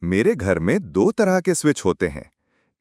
मेरे घर में दो तरह के स्विच होते हैं।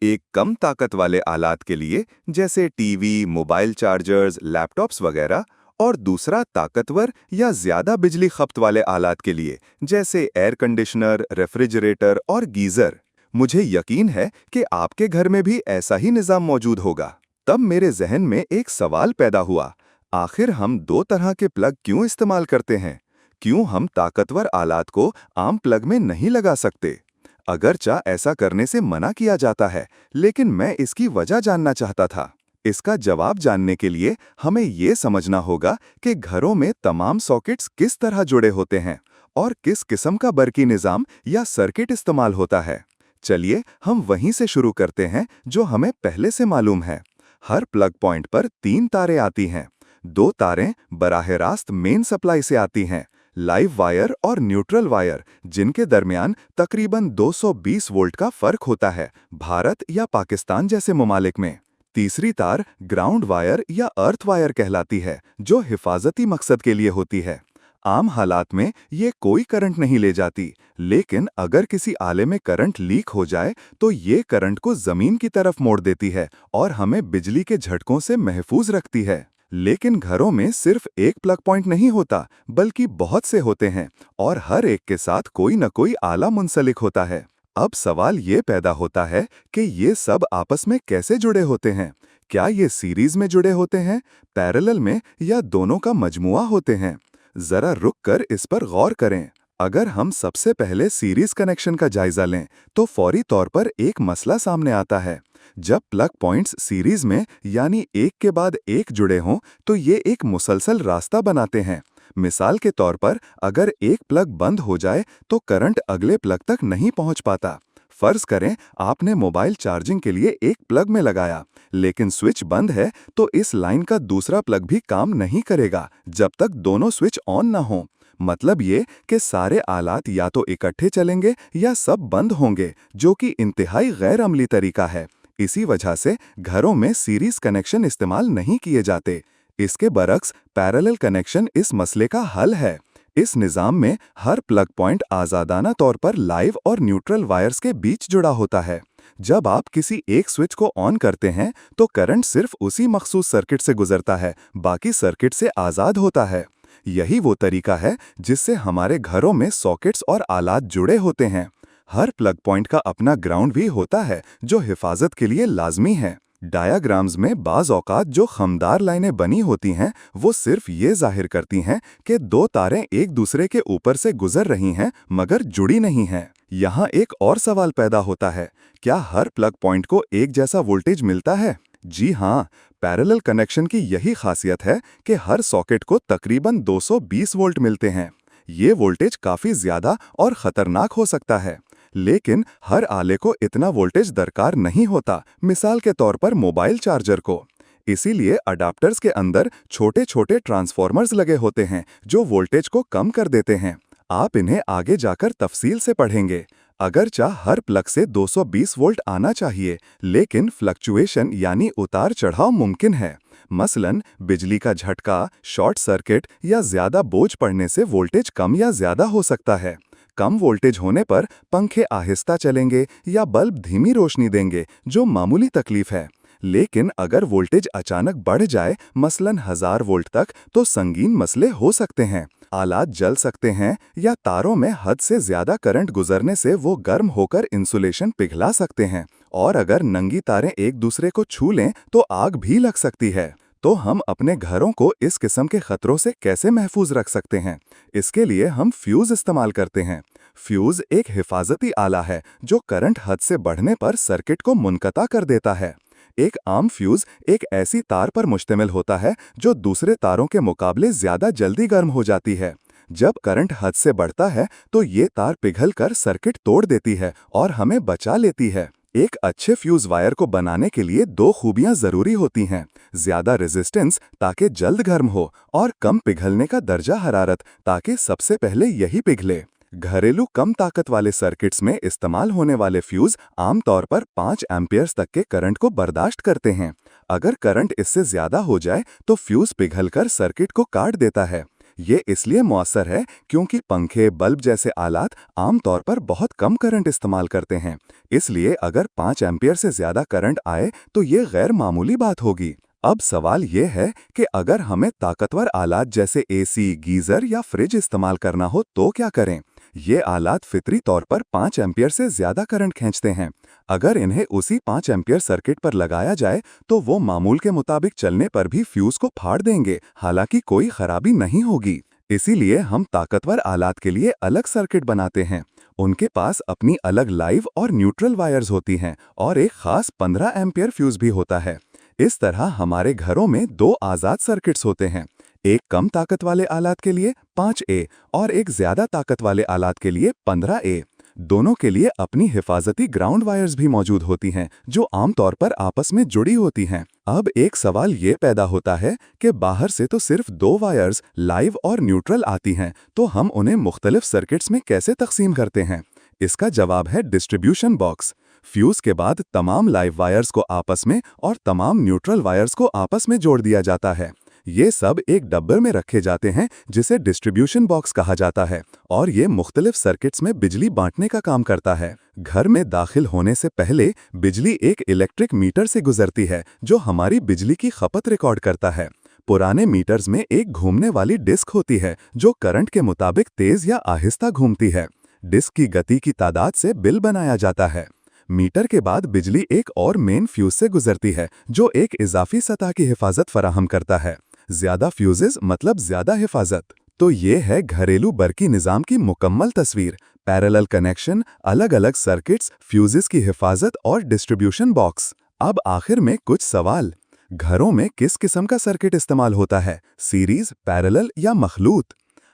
एक कम ताकत वाले आलात के लिए, जैसे टीवी, मोबाइल चार्जर्स, लैपटॉप्स वगैरह, और दूसरा ताकतवर या ज्यादा बिजली खपत वाले आलात के लिए, जैसे एयर कंडीशनर, रेफ्रिजरेटर और गीजर। मुझे यकीन है कि आपके घर में भी ऐसा ही निजाम मौजूद होगा। तब मेरे जहन में एक सवाल पैदा हुआ, आखिर हम दो तरह के प्लग क्यों इस्तेमाल करते हैं? क्यों हम ताकतवर आलात को आम प्लग में नहीं लगा सकते? अगरचा ऐसा करने से मना किया जाता है, लेकिन मैं इसकी वजह जानना चाहता था। इसका जवाब जानने के लिए हमें ये समझना होगा कि घरों में तमाम सॉकेट्स किस तरह जुड़े होते हैं और किस किस्म का बरकी निज़ाम या सर्किट इस्तेमाल होता है। चलिए हम वहीं से शुरू करते हैं जो हमें पहले से मालूम है। हर प्लग पॉइंट पर तीन तारें आती हैं। दो तारें बराह रास्त मेन सप्लाई से आती हैं, लाइव वायर और न्यूट्रल वायर, जिनके दरमियान तकरीबन 220 वोल्ट का फर्क होता है, भारत या पाकिस्तान जैसे ममालिक में। तीसरी तार ग्राउंड वायर या अर्थ वायर कहलाती है, जो हिफाजती मकसद के लिए होती है। आम हालात में ये कोई करंट नहीं ले जाती, लेकिन अगर किसी आले में करंट लीक हो जाए तो ये करंट को जमीन की तरफ मोड़ देती है और हमें बिजली के झटकों से महफूज रखती है। लेकिन घरों में सिर्फ एक प्लग पॉइंट नहीं होता, बल्कि बहुत से होते हैं और हर एक के साथ कोई न कोई आला मुंसलिक होता है। अब सवाल ये पैदा होता है कि ये सब आपस में कैसे जुड़े होते हैं? क्या ये सीरीज में जुड़े होते हैं, पैरेलल में, या दोनों का मजमुआ होते हैं? जरा रुक कर इस पर गौर करें। अगर हम सबसे पहले सीरीज कनेक्शन का जायजा लें, तो फौरी तौर पर एक मसला सामने आता है। जब प्लग पॉइंट्स सीरीज में यानी एक के बाद एक जुड़े हों, तो ये एक मुसलसल रास्ता बनाते हैं। मिसाल के तौर पर, अगर एक प्लग बंद हो जाए तो करंट अगले प्लग तक नहीं पहुंच पाता। फर्ज करें आपने मोबाइल चार्जिंग के लिए एक प्लग में लगाया, लेकिन स्विच बंद है, तो इस लाइन का दूसरा प्लग भी काम नहीं करेगा जब तक दोनों स्विच ऑन न हों। मतलब ये कि सारे आलात या तो इकट्ठे चलेंगे या सब बंद होंगे, जो कि इंतहाई गैर अमली तरीका है। इसी वजह से घरों में सीरीज कनेक्शन इस्तेमाल नहीं किए जाते। इसके बरक्स पैरेलल कनेक्शन इस मसले का हल है। इस निज़ाम में हर प्लग पॉइंट आज़ादाना तौर पर लाइव और न्यूट्रल वायर्स के बीच जुड़ा होता है। जब आप किसी एक स्विच को ऑन करते हैं, तो करंट सिर्फ उसी मखसूस सर्किट से गुजरता है, बाकी सर्किट से आज़ाद होता है। यही वो तरीका है जिससे हमारे घरों में सॉकेट्स और आलात जुड़े होते हैं। हर प्लग पॉइंट का अपना ग्राउंड भी होता है, जो हिफाजत के लिए लाजमी है। डायाग्राम्स में बाज़ औक़ात जो खमदार लाइनें बनी होती हैं, वो सिर्फ ये जाहिर करती हैं कि दो तारें एक दूसरे के ऊपर से गुजर रही हैं, मगर जुड़ी नहीं हैं। यहाँ एक और सवाल पैदा होता है, क्या हर प्लग पॉइंट को एक जैसा वोल्टेज मिलता है? जी हाँ, पैरेलल कनेक्शन की यही खासियत है कि हर सॉकेट को तकरीबन 220 वोल्ट मिलते हैं। ये वोल्टेज काफ़ी ज़्यादा और ख़तरनाक हो सकता है, लेकिन हर आले को इतना वोल्टेज दरकार नहीं होता, मिसाल के तौर पर मोबाइल चार्जर को। इसीलिए अडाप्टर्स के अंदर छोटे छोटे ट्रांसफॉर्मर्स लगे होते हैं, जो वोल्टेज को कम कर देते हैं। आप इन्हें आगे जाकर तफसील से पढ़ेंगे। अगरचा हर प्लग से 220 वोल्ट आना चाहिए, लेकिन फ्लक्चुएशन यानी उतार चढ़ाव मुमकिन है। मसलन बिजली का झटका, शॉर्ट सर्किट या ज़्यादा बोझ पड़ने से वोल्टेज कम या ज़्यादा हो सकता है। कम वोल्टेज होने पर पंखे आहिस्ता चलेंगे या बल्ब धीमी रोशनी देंगे, जो मामूली तकलीफ है। लेकिन अगर वोल्टेज अचानक बढ़ जाए, मसलन 1000 वोल्ट तक, तो संगीन मसले हो सकते हैं। आलात जल सकते हैं या तारों में हद से ज्यादा करंट गुजरने से वो गर्म होकर इंसुलेशन पिघला सकते हैं, और अगर नंगी तारें एक दूसरे को छू लें तो आग भी लग सकती है। तो हम अपने घरों को इस किस्म के खतरों से कैसे महफूज रख सकते हैं? इसके लिए हम फ्यूज इस्तेमाल करते हैं। फ्यूज एक हिफाजती आला है जो करंट हद से बढ़ने पर सर्किट को मुनक़ता कर देता है। एक आम फ्यूज एक ऐसी तार पर मुश्तमिल होता है जो दूसरे तारों के मुकाबले ज्यादा जल्दी गर्म हो जाती है। जब करंट हद से बढ़ता है तो ये तार पिघलकर सर्किट तोड़ देती है और हमें बचा लेती है। एक अच्छे फ्यूज वायर को बनाने के लिए दो खूबियां जरूरी होती हैं: ज्यादा रेजिस्टेंस ताकि जल्द गर्म हो, और कम पिघलने का दर्जा हरारत ताकि सबसे पहले यही पिघले। घरेलू कम ताकत वाले सर्किट्स में इस्तेमाल होने वाले फ्यूज आमतौर पर 5 एम्पियर्स तक के करंट को बर्दाश्त करते हैं। अगर करंट इससे ज्यादा हो जाए तो फ्यूज पिघलकर सर्किट को काट देता है। ये इसलिए मौसर है क्योंकि पंखे, बल्ब जैसे आलात आमतौर पर बहुत कम करंट इस्तेमाल करते हैं। इसलिए अगर 5 एम्पियर से ज्यादा करंट आए तो ये गैर मामूली बात होगी। अब सवाल ये है कि अगर हमें ताकतवर आलात जैसे एसी, गीजर या फ्रिज इस्तेमाल करना हो तो क्या करें? ये आलात फितरी तौर पर 5 एम्पियर से ज्यादा करंट खींचते हैं। अगर इन्हें उसी 5 एम्पियर सर्किट पर लगाया जाए तो वो मामूल के मुताबिक चलने पर भी फ्यूज को फाड़ देंगे, हालांकि कोई खराबी नहीं होगी। इसीलिए हम ताकतवर आलात के लिए अलग सर्किट बनाते हैं। उनके पास अपनी अलग लाइव और न्यूट्रल वायर्स होती हैं और एक खास 15 एम्पियर फ्यूज भी होता है। इस तरह हमारे घरों में 2 आज़ाद सर्किट्स होते हैं, एक कम ताकत वाले आलात के लिए 5A और एक ज्यादा ताकत वाले आलात के लिए 15A। दोनों के लिए अपनी हिफाजती ग्राउंड वायर्स भी मौजूद होती हैं जो आमतौर पर आपस में जुड़ी होती हैं। अब एक सवाल ये पैदा होता है कि बाहर से तो सिर्फ 2 वायर्स लाइव और न्यूट्रल आती हैं, तो हम उन्हें मुख्तलिफ सर्किट्स में कैसे तकसीम करते हैं? इसका जवाब है डिस्ट्रीब्यूशन बॉक्स। फ्यूज के बाद तमाम लाइव वायर्स को आपस में और तमाम न्यूट्रल वायर्स को आपस में जोड़ दिया जाता है। ये सब एक डब्बे में रखे जाते हैं जिसे डिस्ट्रीब्यूशन बॉक्स कहा जाता है और ये मुख्तलिफ सर्किट्स में बिजली बांटने का काम करता है। घर में दाखिल होने से पहले बिजली एक इलेक्ट्रिक मीटर से गुजरती है जो हमारी बिजली की खपत रिकॉर्ड करता है। पुराने मीटर्स में एक घूमने वाली डिस्क होती है जो करंट के मुताबिक तेज या आहिस्ता घूमती है। डिस्क की गति की तादाद से बिल बनाया जाता है। मीटर के बाद बिजली एक और मेन फ्यूज से गुजरती है जो एक इजाफी सतह की हिफाजत फराहम करता है। ज्यादा फ्यूजेस मतलब ज्यादा हिफाजत। तो ये है घरेलू बरकी निजाम की मुकम्मल तस्वीर। पैरेलल कनेक्शन, अलग अलग सर्किट्स, फ्यूजेस की हिफाजत और डिस्ट्रीब्यूशन बॉक्स। अब आखिर में कुछ सवाल। घरों में किस किस्म का सर्किट इस्तेमाल होता है, सीरीज, पैरेलल या मखलूत?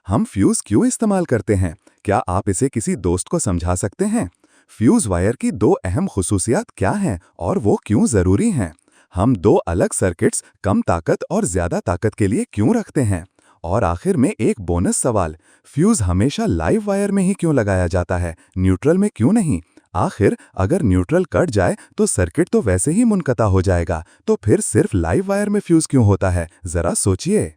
हम फ्यूज क्यों इस्तेमाल करते हैं? क्या आप इसे किसी दोस्त को समझा सकते हैं? फ्यूज वायर की 2 अहम खुसूसियात क्या हैं और वो क्यों जरूरी हैं? हम 2 अलग सर्किट्स कम ताकत और ज्यादा ताकत के लिए क्यों रखते हैं? और आखिर में एक बोनस सवाल, फ्यूज हमेशा लाइव वायर में ही क्यों लगाया जाता है, न्यूट्रल में क्यों नहीं? आखिर अगर न्यूट्रल कट जाए तो सर्किट तो वैसे ही मुनक़ता हो जाएगा, तो फिर सिर्फ लाइव वायर में फ्यूज क्यों होता है? जरा सोचिए।